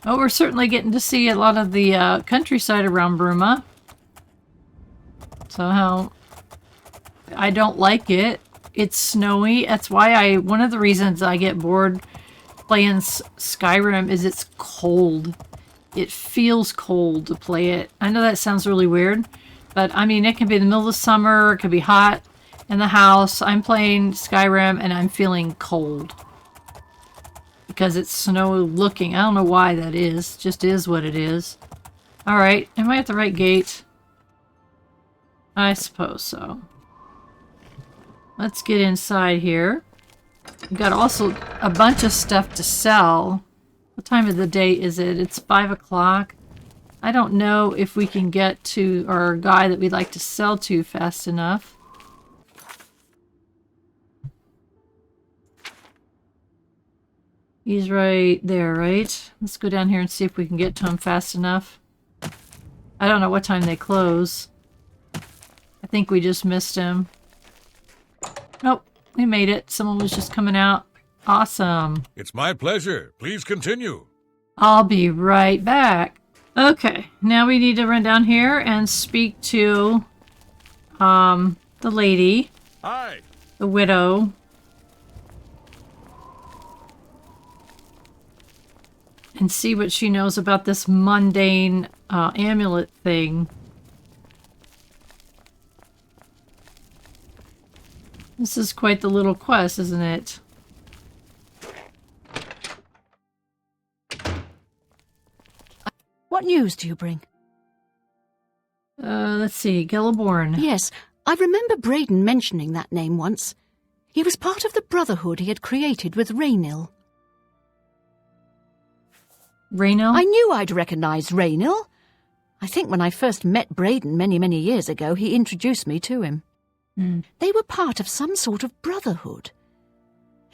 A: Oh, we're certainly getting to see a lot of the countryside around Bruma. So I don't like it. It's snowy. That's why one of the reasons I get bored playing Skyrim is it's cold. It feels cold to play it. I know that sounds really weird, but I mean, it can be the middle of summer, it could be hot in the house. I'm playing Skyrim and I'm feeling cold. Because it's snowy looking. I don't know why that is. Just is what it is. Alright, am I at the right gate? I suppose so. Let's get inside here. We've got also a bunch of stuff to sell. What time of the day is it? It's 5 o'clock. I don't know if we can get to our guy that we'd like to sell to fast enough. He's right there, right? Let's go down here and see if we can get to him fast enough. I don't know what time they close. I think we just missed him. Nope, we made it. Someone was just coming out. Awesome.
B: It's my pleasure. Please continue.
A: I'll be right back. Okay, now we need to run down here and speak to the lady.
B: Hi.
A: The widow. And see what she knows about this mundane amulet thing. This is quite the little quest, isn't it?
D: What news do you bring?
A: Let's see. Gilliborn.
D: Yes, I remember Bradon mentioning that name once. He was part of the brotherhood he had created with Raynil.
A: Raynil?
D: I knew I'd recognise Raynil. I think when I first met Bradon many years ago, he introduced me to him. They were part of some sort of brotherhood.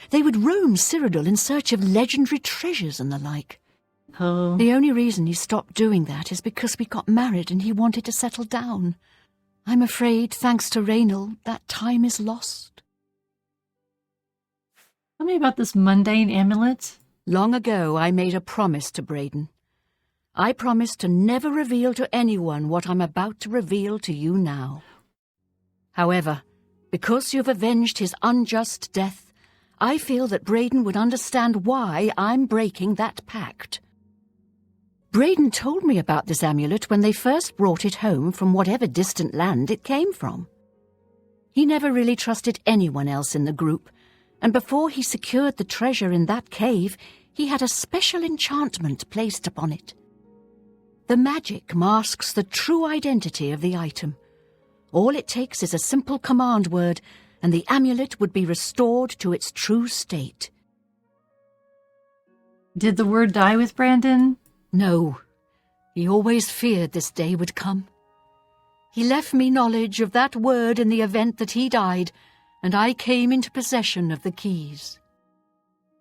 D: They would roam Cyrodiil in search of legendary treasures and the like.
A: Oh.
D: The only reason he stopped doing that is because we got married and he wanted to settle down. I'm afraid, thanks to Raynil, that time is lost.
A: Tell me about this mundane amulet.
D: Long ago, I made a promise to Bradon. I promised to never reveal to anyone what I'm about to reveal to you now. However, because you've avenged his unjust death, I feel that Bradon would understand why I'm breaking that pact. Bradon told me about this amulet when they first brought it home from whatever distant land it came from. He never really trusted anyone else in the group, and before he secured the treasure in that cave, he had a special enchantment placed upon it. The magic masks the true identity of the item. All it takes is a simple command word, and the amulet would be restored to its true state.
A: Did the word die with Brandon?
D: No. He always feared this day would come. He left me knowledge of that word in the event that he died, and I came into possession of the keys.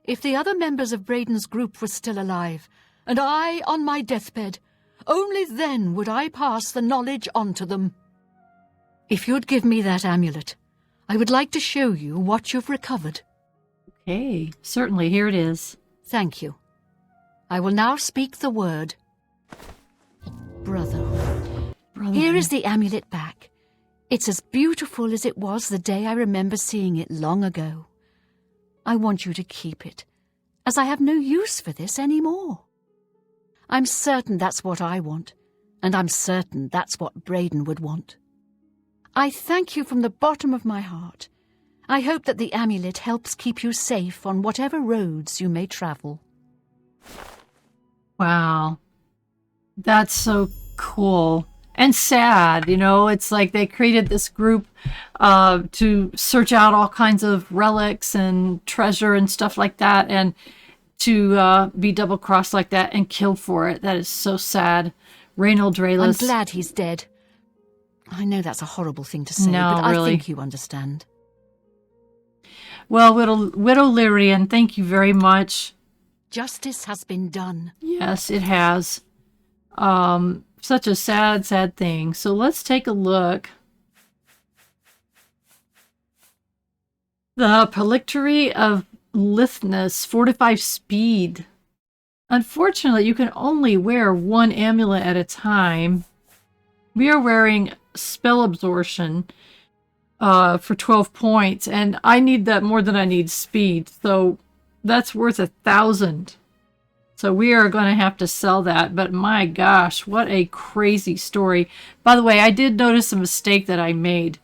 D: If the other members of Bradon's group were still alive, and I on my deathbed, only then would I pass the knowledge on to them. If you'd give me that amulet, I would like to show you what you've recovered.
A: Okay, certainly, here it is.
D: Thank you. I will now speak the word. Brotherhood. Here is the amulet back. It's as beautiful as it was the day I remember seeing it long ago. I want you to keep it, as I have no use for this anymore. I'm certain that's what I want, and I'm certain that's what Bradon would want. I thank you from the bottom of my heart. I hope that the amulet helps keep you safe on whatever roads you may travel.
A: Wow. That's so cool. And sad, you know, it's like they created this group to search out all kinds of relics and treasure and stuff like that, and to be double-crossed like that and killed for it. That is so sad. Raynil
D: I'm glad he's dead. I know that's a horrible thing to say,
A: No,
D: but
A: really.
D: I think you understand.
A: Well, Widow Lirrian, thank you very much.
D: Justice has been done.
A: Yes, it has. Such a sad, sad thing. So let's take a look. The Palictory of Lithness, 4-5 speed. Unfortunately, you can only wear one amulet at a time. We are wearing Spell Absorption for 12 points, and I need that more than I need speed, so that's worth 1,000. So we are going to have to sell that, but my gosh, what a crazy story. By the way, I did notice a mistake that I made.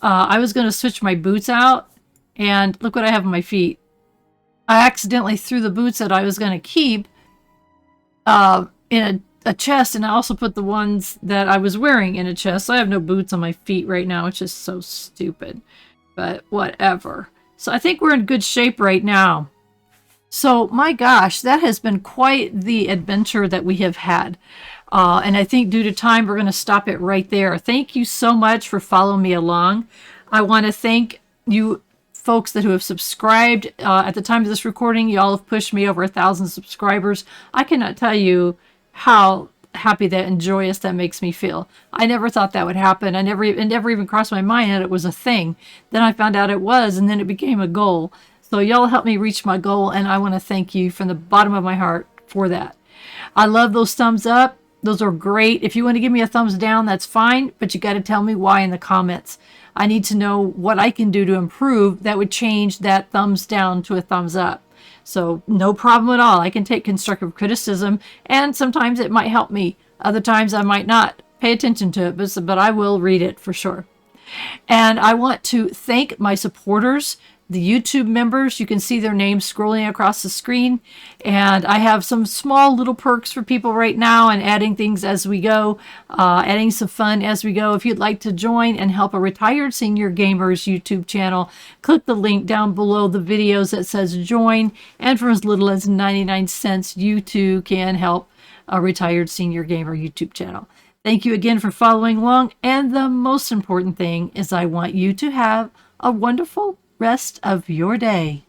A: I was going to switch my boots out, and look what I have on my feet. I accidentally threw the boots that I was going to keep in a chest, and I also put the ones that I was wearing in a chest. So I have no boots on my feet right now, which is so stupid, but whatever. So I think we're in good shape right now. So my gosh, that has been quite the adventure that we have had. And I think due to time, we're going to stop it right there. Thank you so much for following me along. I want to thank you folks who have subscribed. At the time of this recording, y'all have pushed me over 1,000 subscribers. I cannot tell you how happy that and joyous that makes me feel. I never thought that would happen. It never even crossed my mind that it was a thing. Then I found out it was, and then it became a goal. So y'all helped me reach my goal, and I want to thank you from the bottom of my heart for that. I love those thumbs up. Those are great. If you want to give me a thumbs down, that's fine, but you got to tell me why in the comments. I need to know what I can do to improve that would change that thumbs down to a thumbs up. So no problem at all. I can take constructive criticism, and sometimes it might help me. Other times I might not pay attention to it, but I will read it for sure. And I want to thank my supporters, the YouTube members. You can see their names scrolling across the screen. And I have some small little perks for people right now and adding things as we go, adding some fun as we go. If you'd like to join and help a retired senior gamer's YouTube channel, click the link down below the videos that says join. And for as little as 99 cents, you too can help a retired senior gamer YouTube channel. Thank you again for following along. And the most important thing is I want you to have a wonderful rest of your day.